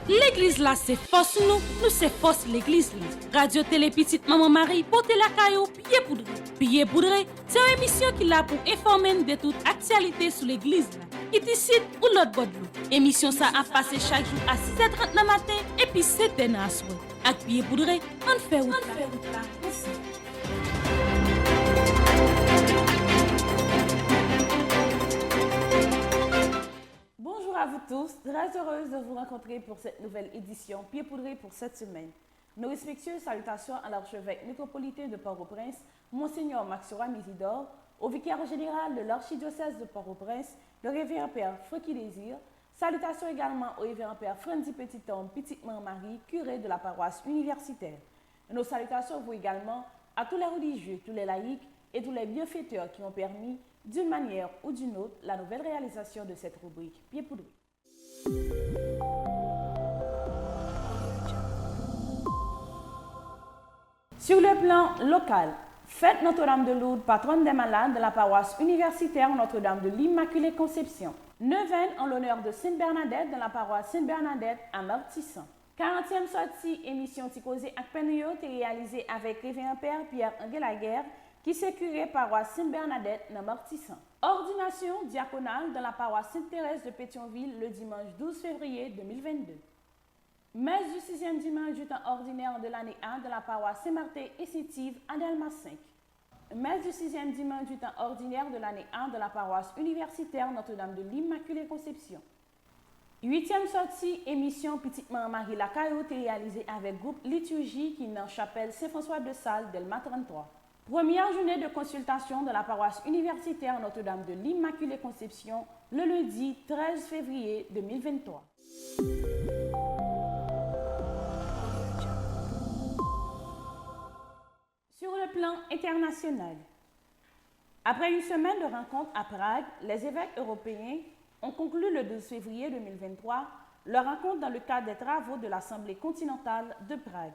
L'église là, c'est force nous c'est force l'église là. Radio Télé Petite Maman Marie, portez la caillou, pied poudré. Pied poudré, c'est une émission qui là pour informer de toute actualité sur l'église là. Qui décide ou l'autre bord de l'eau. Émission ça a passé chaque jour à 6h30 le matin et puis 7h à soir. Avec pied poudré, on fait route là. Bonjour à vous tous, très heureuse de vous rencontrer pour cette nouvelle édition Pied poudré pour cette semaine. Nos respectueuses salutations à l'archevêque métropolitain de Port-au-Prince, Monseigneur Maxora Misidor, au vicaire général de l'archidiocèse de Port-au-Prince, le révérend Père Francky Désir. Salutations également au révérend Père Frandy Petit-Homme, Petite-Maman-Marie, curé de la paroisse universitaire. Nos salutations vont également à tous les religieux, tous les laïcs et tous les bienfaiteurs qui ont permis, d'une manière ou d'une autre, la nouvelle réalisation de cette rubrique Pied poudré. Sur le plan local, fête Notre-Dame de Lourdes, patronne des malades de la paroisse universitaire Notre-Dame de l'Immaculée Conception. Neuvaine en l'honneur de Sainte-Bernadette de la paroisse Sainte-Bernadette à Martissan. 40e sortie émission Ticosé ak Penyo réalisée avec révérend Père Pierre-Henri Laguerre qui s'est curé paroisse Sainte-Bernadette dans Martissan. Ordination diaconale dans la paroisse Sainte-Thérèse de Pétionville le dimanche 12 février 2022. Messe du 6e dimanche du temps ordinaire de l'année 1 de la paroisse Saint-Martin et Sétive à Delma 5. Messe du 6e dimanche du temps ordinaire de l'année 1 de la paroisse universitaire Notre-Dame de l'Immaculée Conception. 8e sortie émission Petite Maman Marie la Cailloute réalisée avec groupe liturgie qui dans chapelle Saint-François de Sales Delma 33. Première journée de consultation de la paroisse universitaire Notre-Dame de l'Immaculée Conception le lundi 13 février 2023. Sur le plan international, après une semaine de rencontres à Prague, les évêques européens ont conclu le 12 février 2023 leur rencontre dans le cadre des travaux de l'Assemblée continentale de Prague.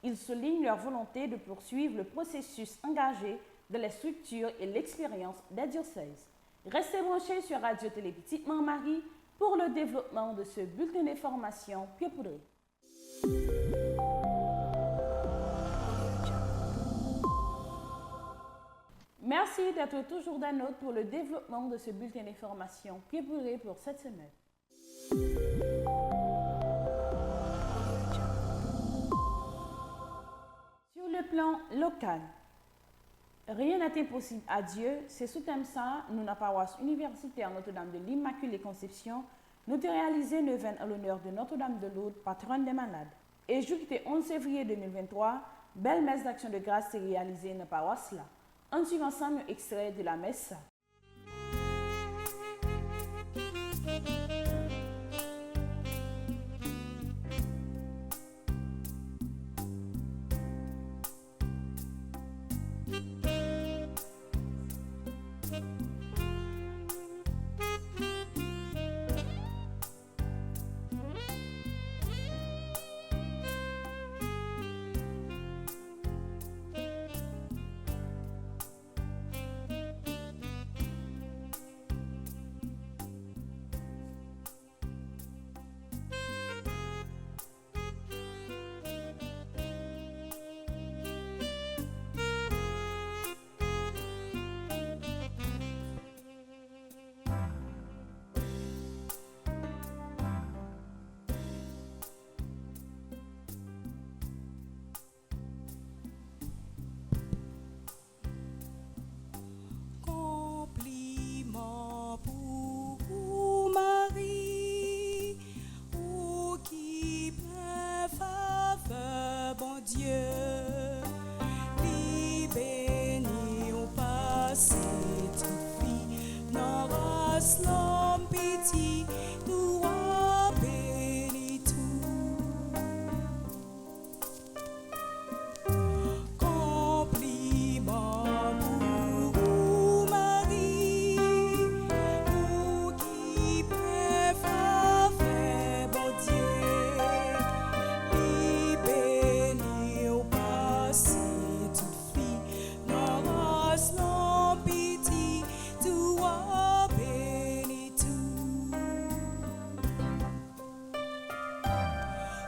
Ils soulignent leur volonté de poursuivre le processus engagé dans les structures et l'expérience des diocèses. Restez branchés sur Radio Télé Petite Maman Marie pour le développement de ce bulletin d'information Pied poudré. Merci d'être toujours dans notre pour le développement de ce bulletin d'information Pied poudré pour cette semaine. Sur le plan local, rien n'est impossible à Dieu. C'est sous thème ça, nous, la paroisse universitaire Notre-Dame de l'Immaculée Conception, nous avons réalisé neuvaine à l'honneur de Notre-Dame de Lourdes, patronne des malades. Et jeudi 11 février 2023, belle messe d'action de grâce s'est réalisée dans la paroisse là. On suit ensemble un extrait de la messe.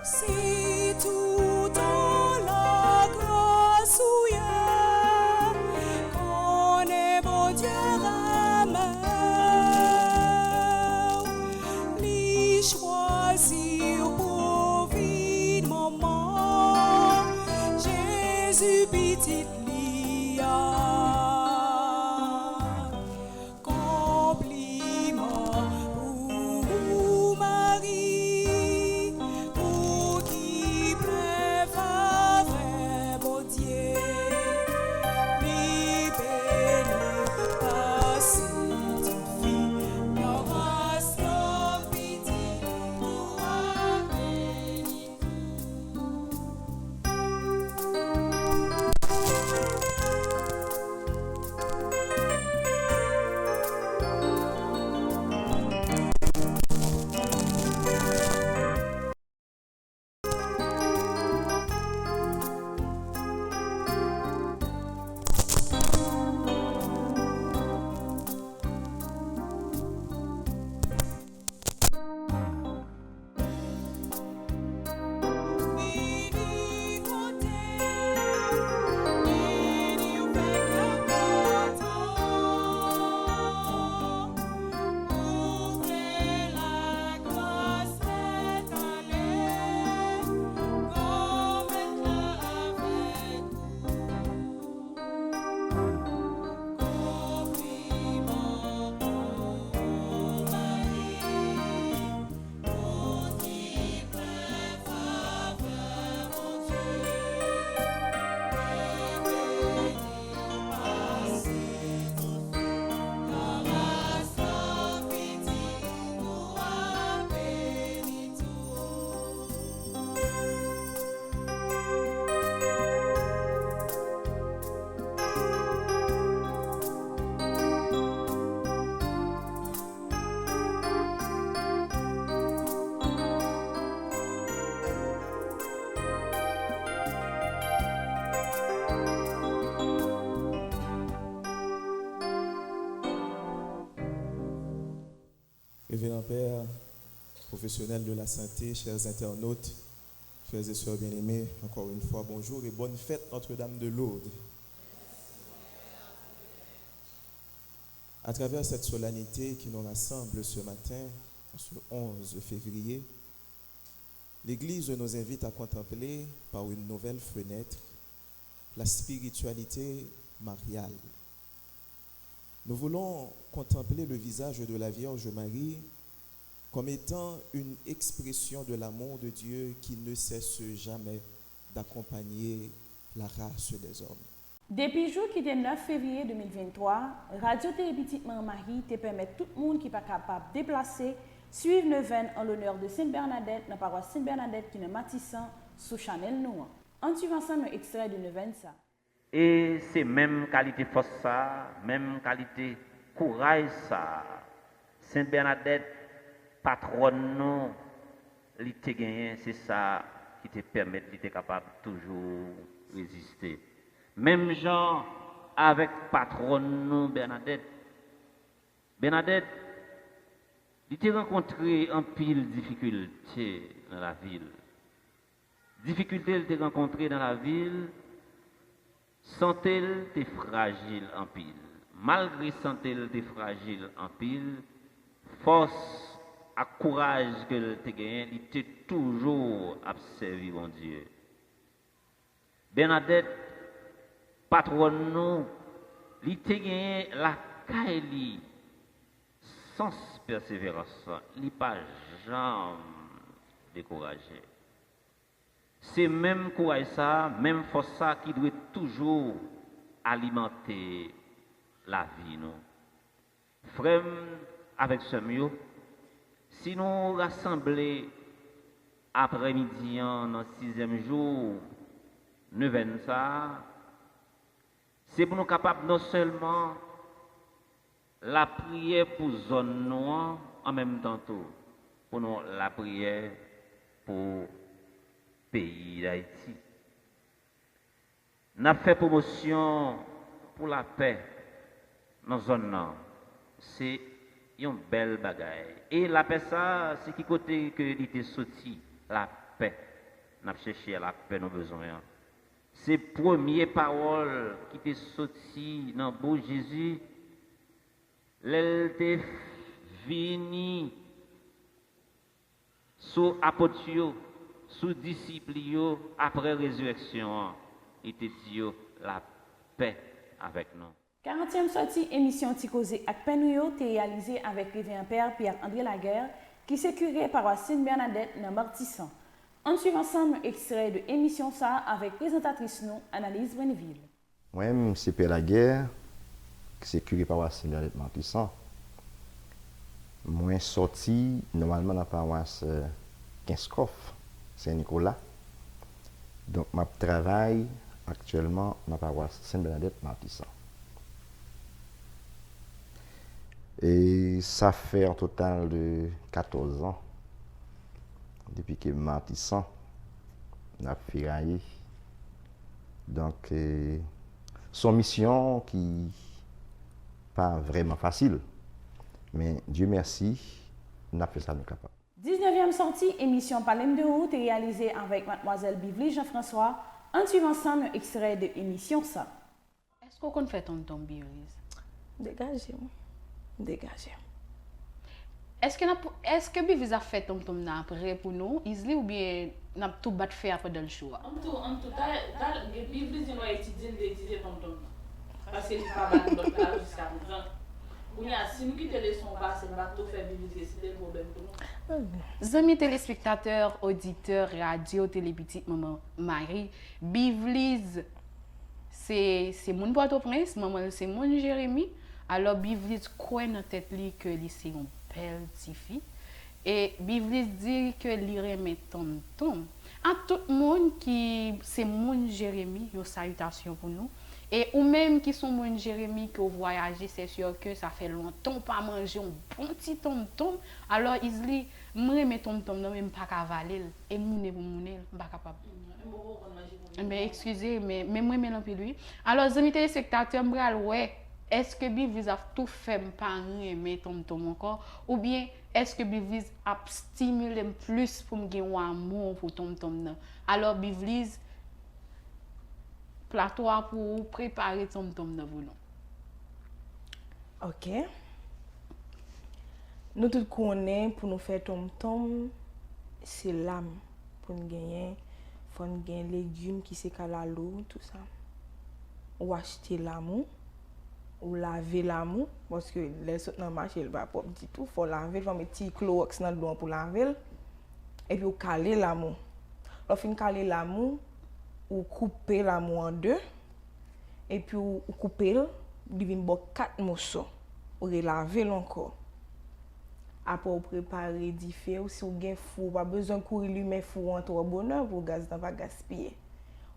Si tout en la grâce ouïe, qu'on est bon Dieu rameur, lui choisir pour vivre moment, Jésus petit lia. Compliment pour Marie, pour qui préfère bon Dieu, lui béni par cette fille, leur race, leur petit, nous a béni. Béni côté, béni au bec ouvrez la grâce cette année, comme elle avec compliment pour Marie, pour qui préfère mon Dieu, béni par cette grâce pitié, nous a béni tout. Révérend Père, professionnel de la santé, chers internautes, frères et sœurs bien-aimés, encore une fois, bonjour et bonne fête Notre-Dame de Lourdes. À travers cette solennité qui nous rassemble ce matin, ce 11 février, l'Église nous invite à contempler par une nouvelle fenêtre la spiritualité mariale. Nous voulons contempler le visage de la Vierge Marie comme étant une expression de l'amour de Dieu qui ne cesse jamais d'accompagner la race des hommes. Depuis le jour qui était 9 février 2023, Radio Télé Petite Marie te permet tout le monde qui n'est pas capable de déplacer, suivre neuvaine en l'honneur de Sainte Bernadette, dans la paroisse Sainte Bernadette qui est Matissan, sous Chanel Noir. On suit ensemble un extrait de neuvaine ça. Et c'est même qualité force ça, même qualité courage ça. Sainte Bernadette, patronne nous, li te gagné, c'est ça qui te permet d'être capable de toujours résister. Même genre avec patronne nous Bernadette. Bernadette, il t'a rencontré en pile difficulté dans la ville. Difficulté il t'a rencontré dans la ville. Santé t'es fragile en pile. Malgré santé t'es fragile en pile, force à courage que t'es gagné, il t'est toujours observé mon Dieu. Bernadette, patronne nous, il t'est gagné la caille sans persévérance, il pas jamais découragé. C'est même courage ça, même force ça qui doit toujours alimenter la vie nous. Frère avec ce mieux, si nous rassemblons après-midi dans le 6e jour, 9e ça, c'est pour nous capables non seulement la prière pour zone noire en même temps tout, pour nous la prière pour pays d'Haïti. N'a fait promotion pour la paix dans la zone nord. C'est une belle bagaille. Et la paix ça, c'est qui côté que il était sorti la paix. n'a cherché la paix nos besoins. C'est première parole qui t'est sorti dans beau Jésus. Elle t'est venu sous apôtres, sous disciples après résurrection. Il te dit la paix avec nous. 40e sortie émission Ticosé avec Penouyo t'est réalisée avec Révérend Père Pierre-André Laguerre qui s'est curé par Sainte-Bernadette dans Martissan. On suit ensemble un extrait de émission ça avec présentatrice nous Annalise Bonneville. Moi-même, c'est Pierre Laguerre qui s'est curé par Sainte-Bernadette Martissan. Moi sorti normalement dans la paroisse Kinskoff, Saint-Nicolas. Donc, je travaille actuellement dans la paroisse Sainte-Bernadette Martissan. Et ça fait un total de 14 ans depuis que Martissan a ferraillé. Donc, son mission qui pas vraiment facile, mais Dieu merci, on a fait ça nous capable. 19e sortie émission Palem de route est réalisée avec mademoiselle Bivli Jean-François. On suit ensemble un extrait de émission ça. Est-ce qu'on fait ton Bivlis? Dégagez-moi. Dégagez. Est-ce que Bivlis a fait ton après pour nous, Isli, ou bien n'a tout battu fait après dans le choix? En tout cas, Bivlis nous a étudié ton parce qu'il n'est pas battu dans le jusqu'à maintenant. Si nous quittons les sons bas, c'est pas tout faire Bivlis, c'est le problème pour nous. Amis téléspectateurs, auditeurs, radio, télé petite maman Marie, Bivlis, c'est mon Port-au-Prince, maman c'est mon Jérémy. Alors Bivlis croit dans tête li que li c'est une belle petite fille et Bivlis dit que li remet tom. À tout le monde qui c'est mon Jérémy, une salutation pour nous. Et ou même qui sont mon Jérémy qui ont voyagé, c'est sûr que ça fait longtemps pas manger un bon petit tom. Alors ils disent moi remet tom non même pas cavaler et moune pour moune pas capable. Mais excusez mais moi me l'empile lui. Alors amis téléspectateurs m'bral ouais. Est-ce que Bivlis a tout fait pas aimer tom encore ou bien est-ce que Bivlis a stimulé plus pour me gagner un amour pour tom non? Alors Bivlis plateau pour préparer tom pour nous. OK. Nous tous connaissons pour nous faire tom c'est l'âme pour nous gagner faut nous gagner légumes qui c'est calalo tout ça. Ou acheter l'amour ou laver l'amour parce que les autres dans marché il va pas du tout faut laver faut mettre petit Clorox dans l'eau pour laver et puis ou caler l'amour. On fin caler l'amour ou couper l'amour en deux et puis ou couper il vient bon 4 morceaux ou laver encore. Après ou préparer du feu ou si ou gen four pas besoin courir lui four en trop bonheur pour gaz dans pas gaspiller.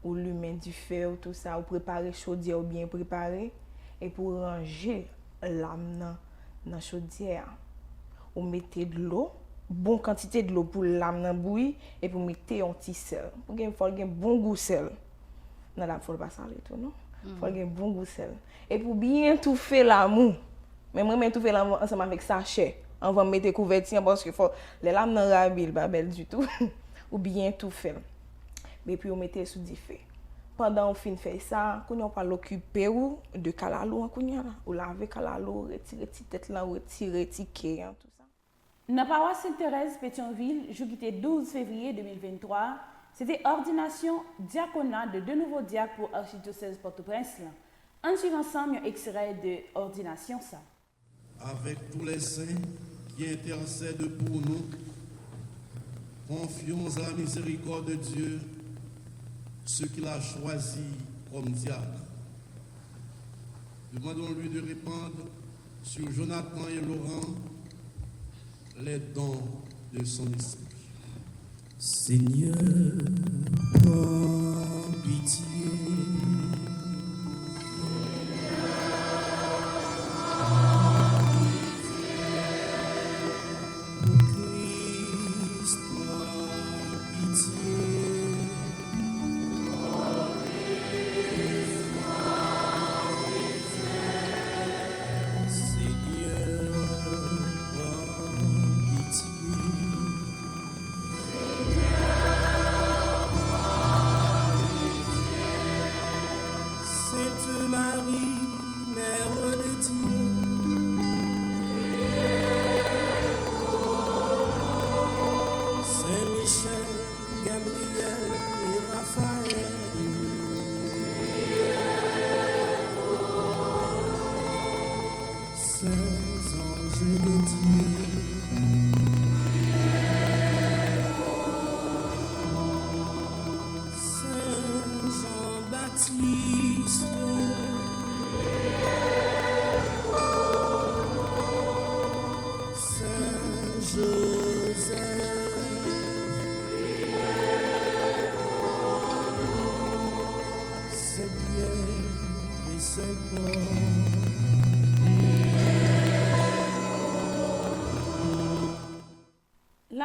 Ou lui du feu tout ça ou préparer chaudière ou bien préparer et pour ranger l'âme dans chaudière ou mettez de l'eau bonne quantité de l'eau pour l'âme dans bouillir et pour mettre un petit sel pour qu'il faut un bon goût sel dans la faut pas saler tout non faut un bon goût sel et pour bien tout faire l'amour même moi tout faire l'amour ensemble avec sachet on va mettre couverture parce que faut les lames dans rabil pas belle du tout ou bien tout faire mais puis on mettait sous du feu pendant on fin faire ça qu'on on pas l'occuper ou de calalo en kounya ou laver calalo retirer petite tête là retirer ticket tout ça. Dans la paroisse Sainte-Thérèse Pétionville, jeudi 12 février 2023, c'était ordination diaconat de 2 nouveaux diacres pour archidiocèse Port-au-Prince. On suit ensemble un extrait de ordination ça. Avec tous les saints qui intercèdent pour nous, confions à la miséricorde de Dieu ceux qu'il a choisis comme diacres. Demandons-lui de répandre sur Jonathan et Laurent les dons de son esprit. Seigneur, prends pitié. Christ, prends pitié. Seigneur, prends pitié. La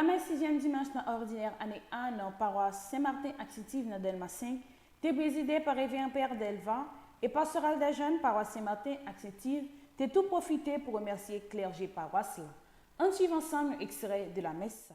messe 6e dimanche dans ordinaire année 1 dans paroisse Saint-Martin active dans Delma 5, t'es présidé par révérend Père Delva et pastoral des jeunes paroisse Saint-Martin active, t'es tout profité pour remercier clergé paroisse là. On suit ensemble un extrait de la messe.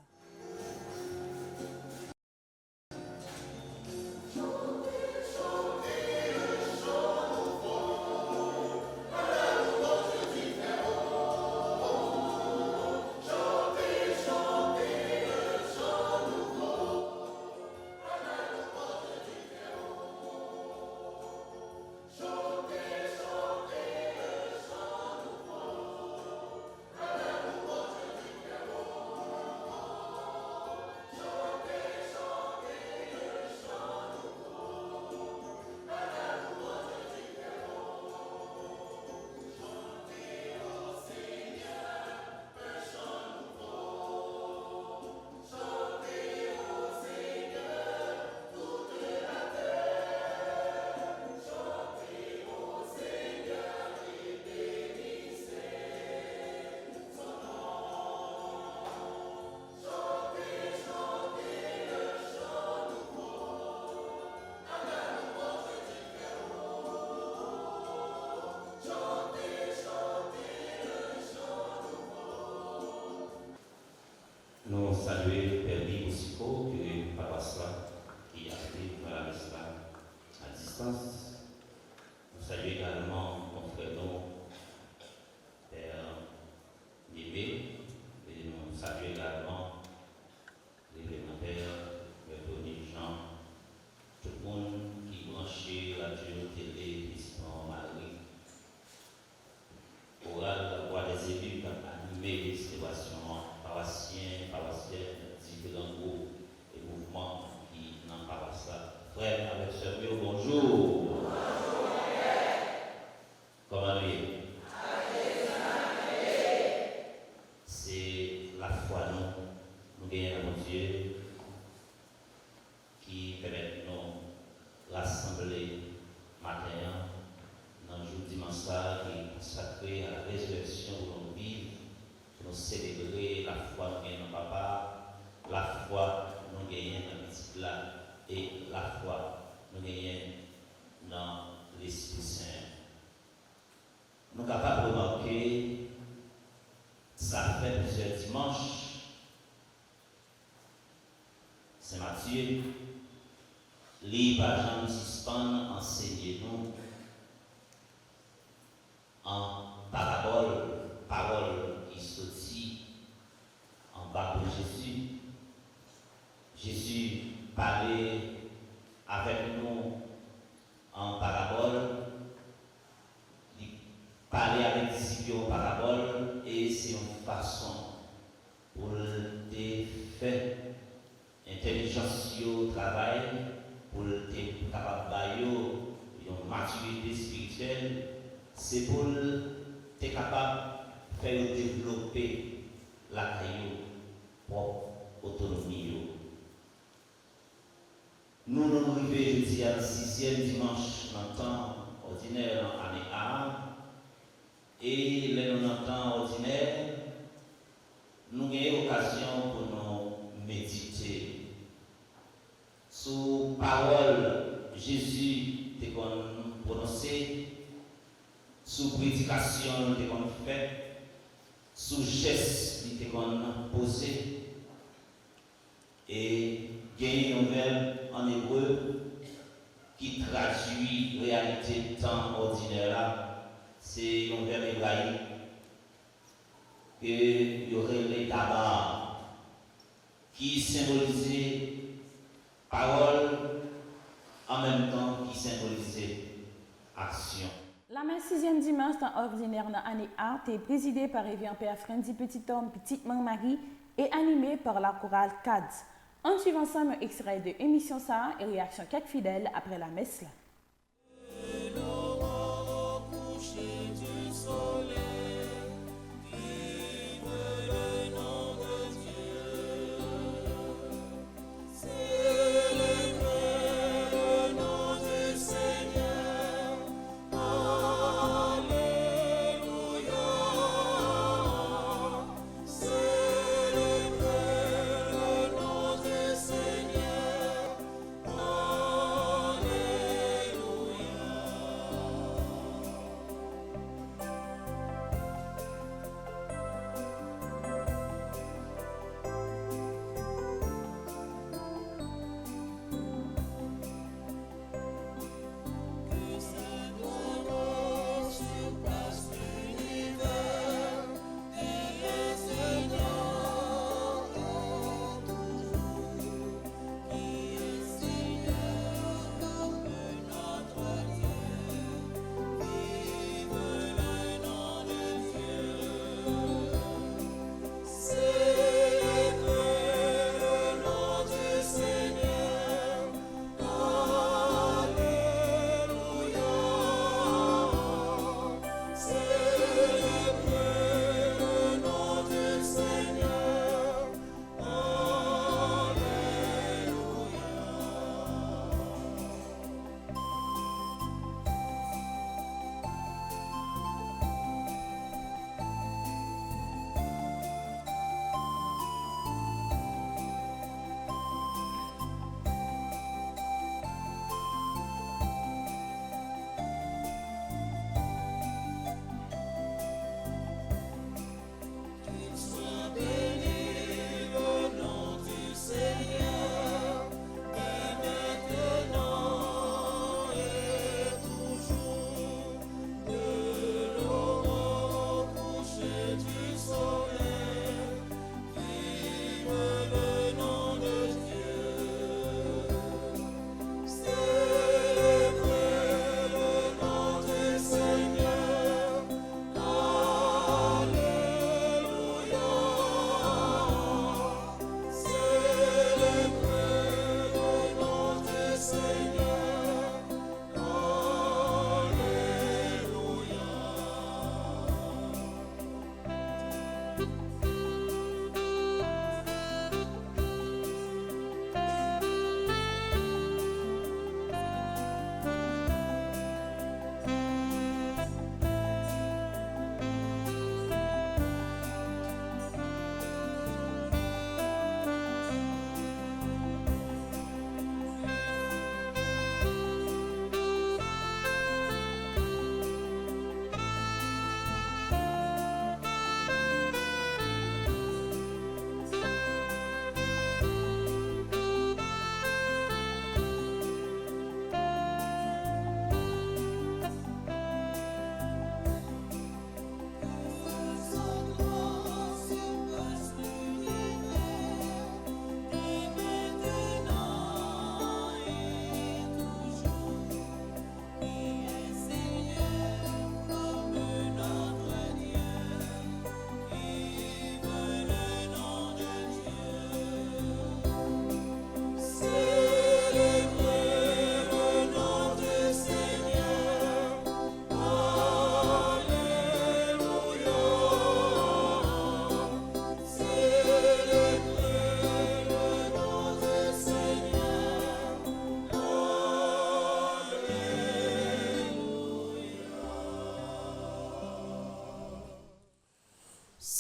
Nous saluons le Père Guy Boussico, qui est paroisse qui active dans la messe à distance. Nous saluons également mon frère Père Nébé, et nous saluons également l'élémentaire, le Tony Jean, tout le monde qui branchait la télé, Christian Marie, oral, la voix des élus, qui a animé les célébrations paroissiens, paroissiennes, différents groupes et mouvements qui n'en paraissent pas. Frère, avec sœur, bonjour. Comment allez-vous? C'est la foi, nous gagnons mon Dieu, qui permet de nous rassembler matin, dans le jour dimanche qui est consacré à la résurrection où nous vivons. Nous célébrer la foi nous gagnons dans papa, la foi nous gagnons dans le petit là et la foi nous gagnons dans l'Esprit Saint. Nous sommes capables de remarquer, ça fait plusieurs dimanches, Saint Matthieu, livre à Jean suspend, enseignez-nous en parole qui sortit en bas de Jésus. Jésus parlait avec nous en parabole, il parlait avec les disciples en parabole, et c'est une façon pour te faire intelligence au travail, pour te capable de une maturité spirituelle, c'est pour être capable de faire développer la caillou propre autonomie. Nous nous arrivons jeudi à 6e dimanche dans le temps ordinaire en année A, et dans le temps ordinaire, nous avons l'occasion pour nous méditer sur parole Jésus te prononcé, sous prédication te fait, sous geste te posé, et il y a une nouvelle en hébreu qui traduit réalité de temps ordinaire là. C'est un verbe hébraïque que y aurait les tabac qui symbolisait parole en même temps qui symbolisait action. La messe 6e dimanche dans ordinaire dans l'année A est présidée par révérend Père Frenzy Petit Homme Petite Marie et animée par la chorale CADS. On suit ensemble un extrait de émission ça et réaction quelques fidèles après la messe là. Célèbre le nom du Seigneur.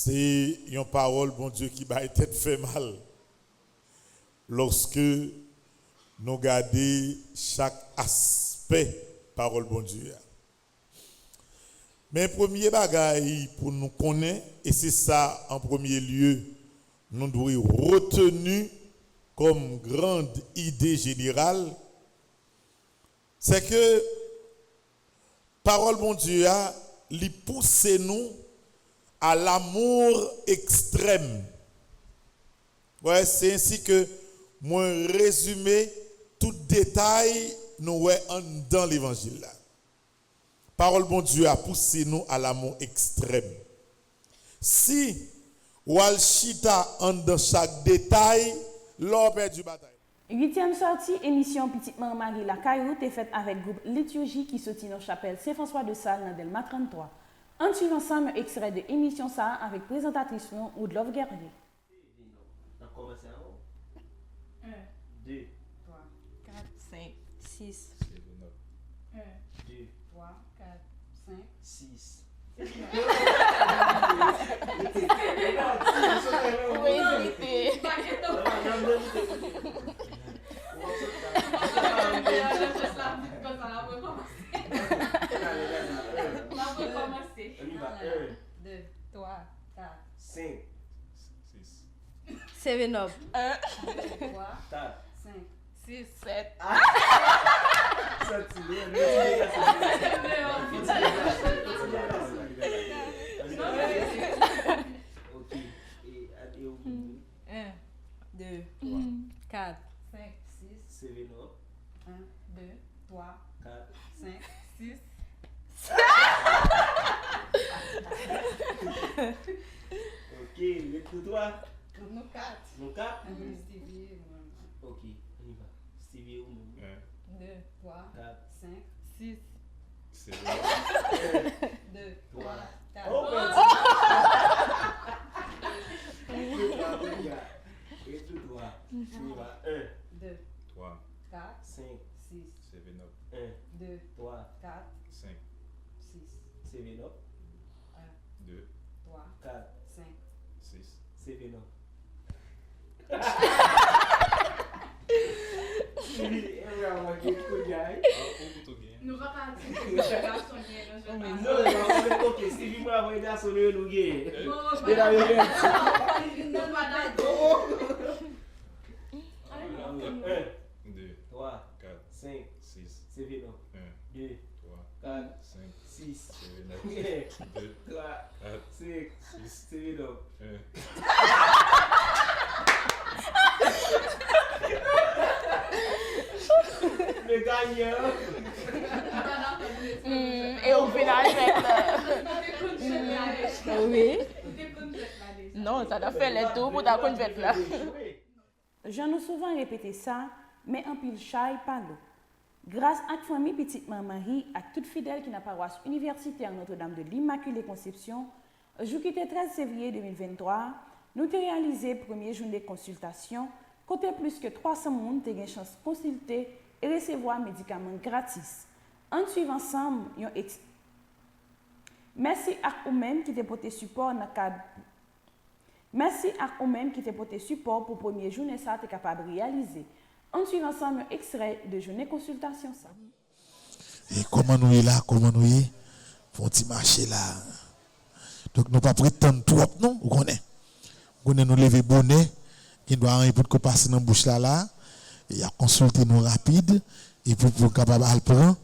C'est une parole, bon Dieu, qui va être fait mal. Lorsque nous regardons chaque aspect parole, bon Dieu. Mais premier bagage pour nous connaître, et c'est ça en premier lieu, nous devons retenir comme grande idée générale, c'est que parole, bon Dieu, lui pousse nous à l'amour extrême. Ouais, c'est ainsi que moi résumé tout détail nous dans l'évangile là. Parole bon Dieu a poussé nous à l'amour extrême. Si Walchita en dans chaque détail, l'on perd du bataille. 8e sortie, émission Petite Maman Marie la Caillou, est faite avec groupe Liturgie qui sortit dans chapelle Saint-François de Sales dans Delma 33. On suit ensemble un extrait de émission ça avec présentatrice ou de Love Guerrier. 1, 2, 3, 4, 5, 6. 1, 2, 3, 4, 5, 6. Seven up. 1, 2, 3, 4, 5, 6, 7. Ok. Et 1, 2, 3, 4, 5, 6. 7 up. 1, 2, 3, 4, 5, 6. Ok, les coups toi. Nous 4. Nous 4. Stevie. Ok, on y va. Stevie ou nous 1, 2, 3, 4, 5, 6. 2, 3, 4. Et tout droit. On y va. 1, 2, 3, 4, 5, 6. 7 up. 1, 2, 3, 4, 5, 6. 7 up. 2, 3, 4, 5, 6. 7 up. Nous va pas dire garçon non, ok, Stevie m'a envoyé garçon nous gay. Non, non, 2, 3, 4, 5, 6, 7 up. 1, 2, 3, 4, 5, 6, 7 2, 3, 4, 5, 7 up. 1. Le gagnant. Et au final, oui. Non, ça doit faire les tours pour ta conduite là. Je nous souvent répété ça, mais en pile chai pas l'eau. Grâce à la famille Petite Maman Marie, à toute fidèle qui n'a pas paroisse universitaire Notre-Dame de l'Immaculée Conception, jour qui était 13 février 2023, nous avons réalisé le premier jour de consultation, côté plus que 300 personnes ont eu chance de consulter et recevoir médicaments gratis. En suivant ensemble, merci à vous-même qui t'ont porté support dans le cadre. Merci à vous-même qui t'ont porté support pour le premier journée ça t'es capable de réaliser. En suivant ensemble un extrait de journée consultation ça. Et comment nous y là, comment nous y font petit marché là. Donc nous pas prétendre trop non, vous connaissez. Vous connaissez nous lever bonnet qui doit rien pour que passer dans bouche là et a consulter nous rapide et pour capable à prendre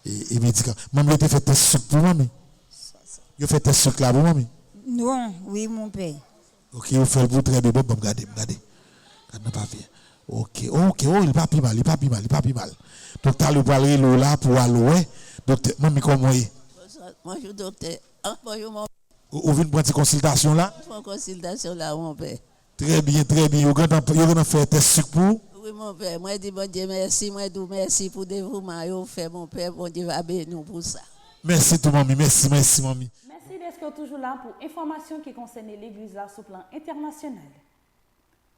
et médicament. Maman était fait test sucre pour moi. Vous fait test sucre là pour moi. Non, oui mon père. OK, vous faites pour très bien bon regardez. Regarde pas bien. OK, il pas plus mal. Donc tu as le parler là pour aller docteur maman comment est? Bonjour docteur. Bonjour mon père. Vous venez prendre une consultation là? Une consultation là mon père. Très bien. Vous allez faire test sucre pour? Oui mon père, moi dis bon Dieu merci, moi dis merci pour dévouement vous fait mon père, bon Dieu va bénir nous pour ça. Merci tout mamie, merci mamie. Merci d'être toujours là pour informations qui concernent l'Église là sur le plan international.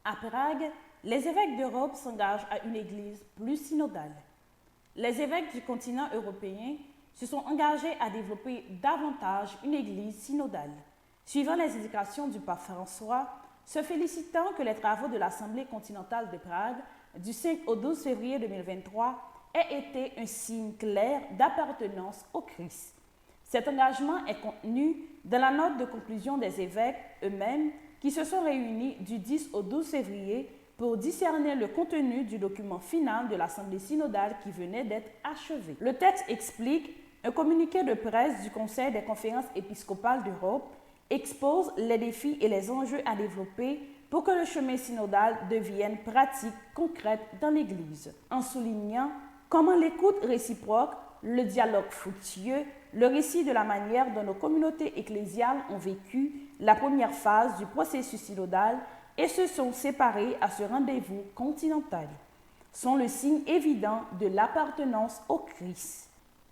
À Prague, les évêques d'Europe s'engagent à une Église plus synodale. Les évêques du continent européen se sont engagés à développer davantage une Église synodale. suivant les indications du pape François, se félicitant que les travaux de l'Assemblée continentale de Prague du 5 au 12 février 2023 aient été un signe clair d'appartenance au Christ. Cet engagement est contenu dans la note de conclusion des évêques eux-mêmes qui se sont réunis du 10 au 12 février pour discerner le contenu du document final de l'Assemblée synodale qui venait d'être achevé. Le texte explique un communiqué de presse du Conseil des conférences épiscopales d'Europe expose les défis et les enjeux à développer pour que le chemin synodal devienne pratique, concrète dans l'Église, en soulignant comment l'écoute réciproque, le dialogue fructueux, le récit de la manière dont nos communautés ecclésiales ont vécu la première phase du processus synodal et se sont séparés à ce rendez-vous continental, sont le signe évident de l'appartenance au Christ.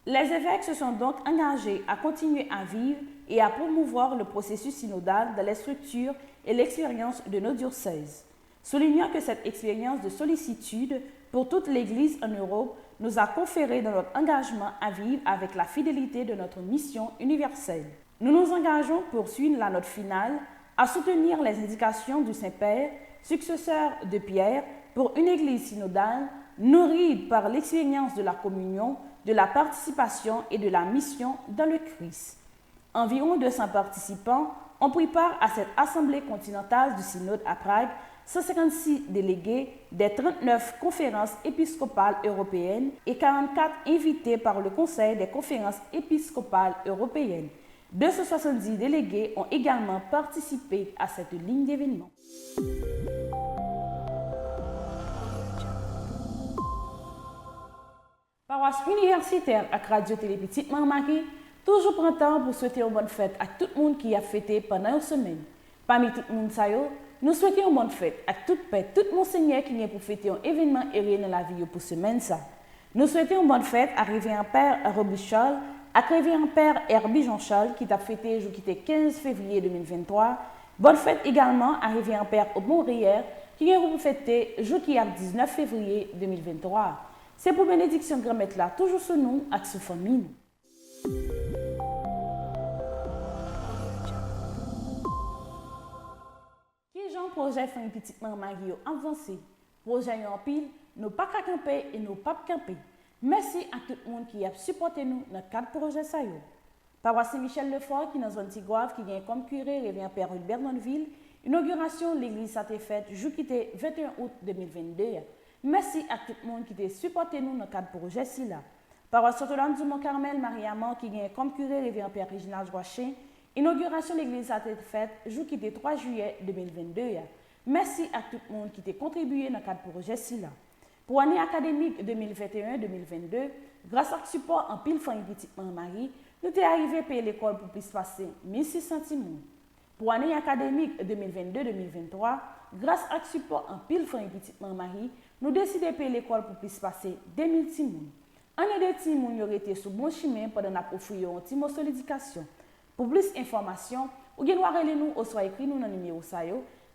Les évêques se sont donc engagés à continuer à vivre et à promouvoir le processus synodal dans les structures et l'expérience de nos diocèses, soulignant que cette expérience de sollicitude pour toute l'Église en Europe nous a conféré dans notre engagement à vivre avec la fidélité de notre mission universelle. Nous nous engageons pour suivre la note finale à soutenir les indications du Saint-Père, successeur de Pierre, pour une Église synodale nourrie par l'expérience de la communion, de la participation et de la mission dans le Christ. Environ 200 participants ont pris part à cette assemblée continentale du synode à Prague, 156 délégués des 39 conférences épiscopales européennes et 44 invités par le Conseil des conférences épiscopales européennes. 270 délégués ont également participé à cette ligne d'événements. Paroisse universitaire à Radio Télé Petite Marie, toujours prend temps pour souhaiter une bonne fête à tout le monde qui a fêté pendant une semaine. Parmi tout le monde, nous souhaitons une bonne fête à toute paix, tout monseigneur qui vient pour fêter un événement heureux dans la vie pour semaine ça. Nous souhaitons une bonne fête à Révérend Père Roby Charles, à Révérend Père Herbie Jean-Charles qui t'a fêté le 15 février 2023. Bonne fête également à Révérend Père Aubon-Rière qui vient pour fêter le 19 février 2023. C'est pour bénédiction grand-mère là, toujours sur nous, avec sa famille. Qui Jean projet fait une petite Marie avancé. Projet en pile, nous pas qu'à camper et nous pas camper. Merci à tout le monde qui a supporté nous dans 4 projets ça yo. Paroisse Saint-Michel Lefort qui dans zone Tigouave qui vient comme curé Révérend Père Hubert Nonville. Inauguration l'église a été faite le 21 août 2022. Merci à tout le monde qui a supporté nous dans 4 projets ci là. Paroisse Notre-Dame du Mont-Carmel Marie-Amand qui vient comme curé Révérend Père Réginald Joachin. Inauguration de l'église a été faite le 3 juillet 2022. Merci à tout le monde qui a contribué dans 4 projets ci là. Pour l'année académique 2021-2022, grâce à support en pile famille petite Marie, nous sommes arrivés à payer l'école pour plus passer 1600 timons. Pour l'année académique 2022-2023, grâce à support en pile famille petite Marie, nous décidons de payer l'école pour plus passer 2000 timons. Année de timons, nous avons été sur bon chemin pendant la offrir un timon sur l'éducation. Pour plus d'informations, vous pouvez nous ou soit écrit nous dans le numéro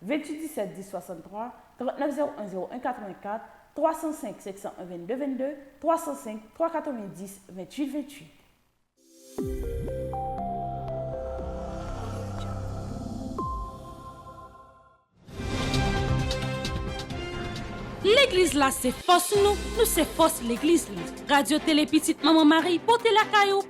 28 17 10 63 39 01 01 84 305 601 22 22 305 390 28 28. L'église là, c'est force nous c'est force l'église là. Radio Télé Petite Maman Marie, portez la caillou,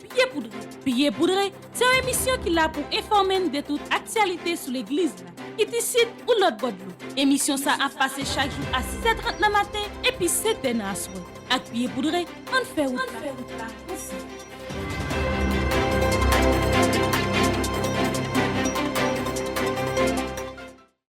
pied poudré. C'est une émission qui là pour informer de toute actualité sur l'église là. Qui décide ou l'autre bord de émission ça a passé chaque jour à 6h30 le matin et puis 7h à soir. Avec pied poudré, on fait route là.